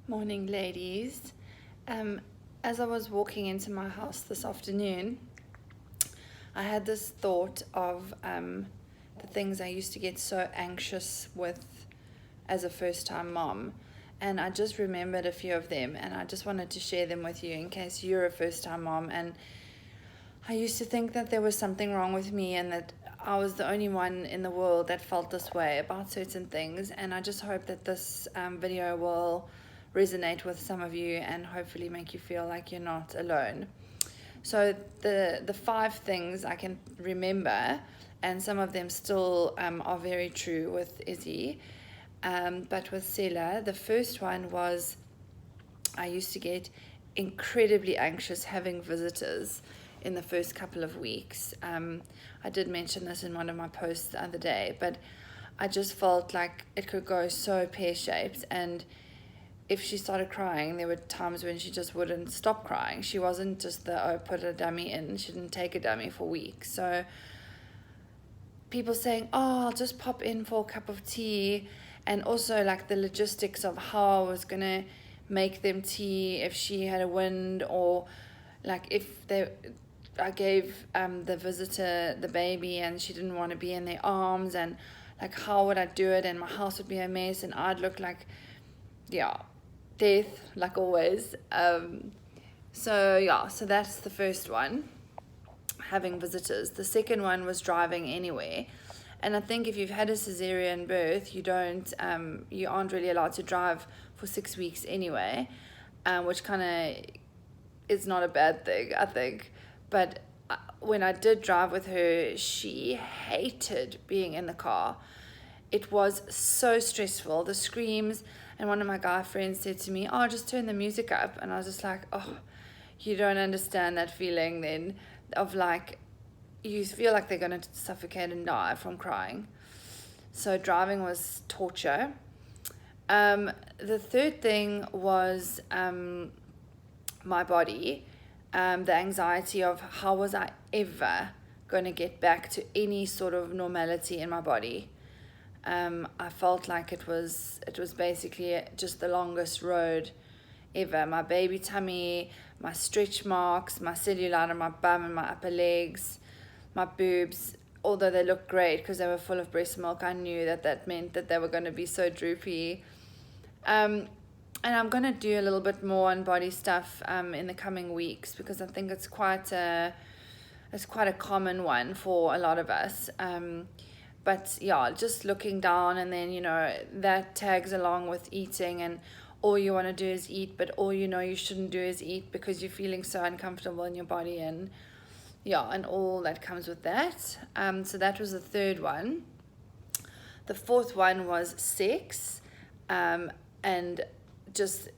Morning, ladies. Um, as I was walking into my house this afternoon, I had this thought of the things I used to get so anxious with as a first time mom. And I just remembered a few of them, and I just wanted to share them with you in case you're a first time mom. And I used to think that there was something wrong with me and that I was the only one in the world that felt this way about certain things. And I just hope that this video will resonate with some of you and hopefully make you feel like you're not alone. So the five things I can remember, and some of them still are very true with Izzy, but with Sela, the first one was I used to get incredibly anxious having visitors in the first couple of weeks. I did mention this in one of my posts the other day, but I just felt like it could go so pear-shaped, and if she started crying, there were times when she just wouldn't stop crying. She wasn't just put a dummy in. She didn't take a dummy for weeks. So people saying, oh, I'll just pop in for a cup of tea. And also like the logistics of how I was going to make them tea if she had a wind, or like if I gave the visitor the baby and she didn't want to be in their arms, and like how would I do it, and my house would be a mess and I'd look like, yeah, death, like always. So that's the first one, having visitors. The second one was driving anywhere, and I think if you've had a cesarean birth, you aren't really allowed to drive for 6 weeks anyway, which kind of is not a bad thing, I think. But when I did drive with her, she hated being in the car. It was so stressful, the screams. And one of my guy friends said to me, oh, just turn the music up. And I was just like, oh, you don't understand that feeling then of like, you feel like they're going to suffocate and die from crying. So driving was torture. The third thing was my body, the anxiety of how was I ever going to get back to any sort of normality in my body. I felt like it was basically just the longest road ever. My baby tummy, my stretch marks, my cellulite on my bum and my upper legs, my boobs, although they looked great because they were full of breast milk, I knew that meant that they were going to be so droopy. And I'm going to do a little bit more on body stuff in the coming weeks, because I think it's quite a common one for a lot of us. But yeah, just looking down, and then, that tags along with eating, and all you want to do is eat, but all you shouldn't do is eat because you're feeling so uncomfortable in your body, and yeah, and all that comes with that. So that was the third one. The fourth one was sex, and just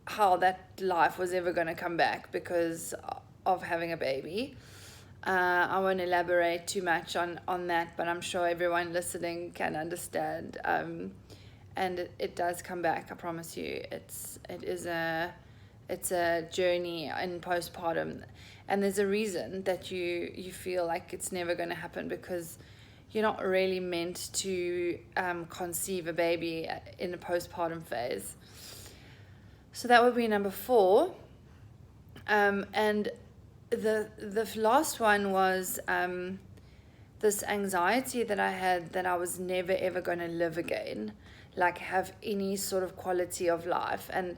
how that life was ever going to come back because of having a baby. I won't elaborate too much on that, but I'm sure everyone listening can understand. And it does come back, I promise you. It's a journey in postpartum, and there's a reason that you feel like it's never going to happen, because you're not really meant to conceive a baby in a postpartum phase. So that would be number 4. And the last one was this anxiety that I had that I was never ever going to live again, like have any sort of quality of life. And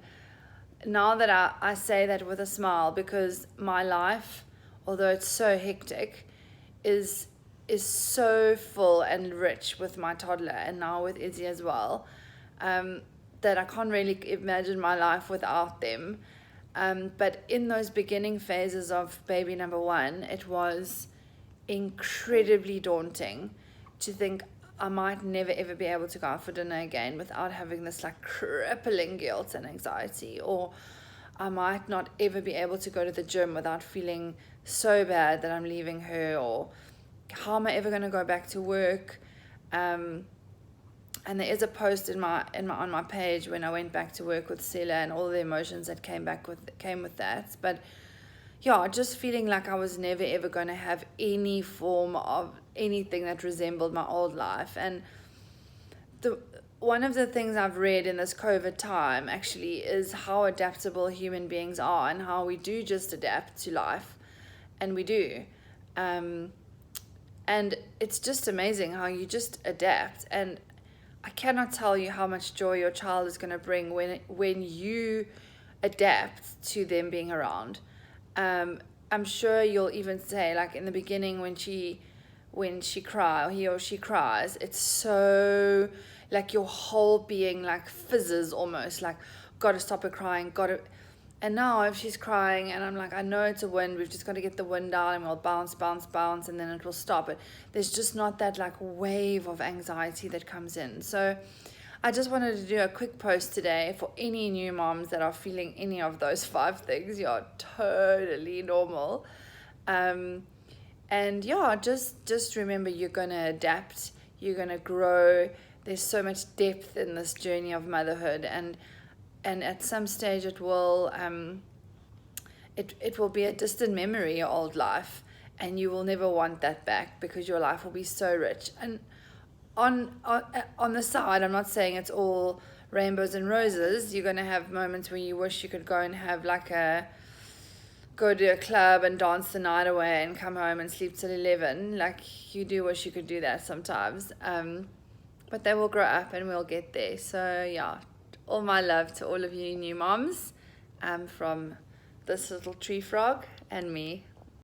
now that I say that with a smile, because my life, although it's so hectic, is so full and rich with my toddler, and now with Izzy as well, that I can't really imagine my life without them. But in those beginning phases of baby number 1, it was incredibly daunting to think I might never ever be able to go out for dinner again without having this like crippling guilt and anxiety, or I might not ever be able to go to the gym without feeling so bad that I'm leaving her, or how am I ever going to go back to work? And there is a post on my page when I went back to work with Sela and all the emotions that came with that. But yeah, just feeling like I was never ever going to have any form of anything that resembled my old life. And one of the things I've read in this COVID time actually is how adaptable human beings are, and how we do just adapt to life, and we do. And it's just amazing how you just adapt. And I cannot tell you how much joy your child is going to bring when you adapt to them being around. I'm sure you'll even say, like in the beginning when he or she cries, it's so like your whole being like fizzes almost, like gotta stop her crying, and now if she's crying and I'm like, I know it's a wind, we've just got to get the wind out and we'll bounce, and then it will stop. But there's just not that like wave of anxiety that comes in. So I just wanted to do a quick post today for any new moms that are feeling any of those 5 things. You're totally normal. And yeah, just remember, you're going to adapt, you're going to grow. There's so much depth in this journey of motherhood, and at some stage it will be a distant memory, your old life, and you will never want that back, because your life will be so rich. And on the side, I'm not saying it's all rainbows and roses. You're going to have moments where you wish you could go and have go to a club and dance the night away and come home and sleep till 11. Like, you do wish you could do that sometimes. But they will grow up and we'll get there. So yeah, all my love to all of you new moms, from this little tree frog and me.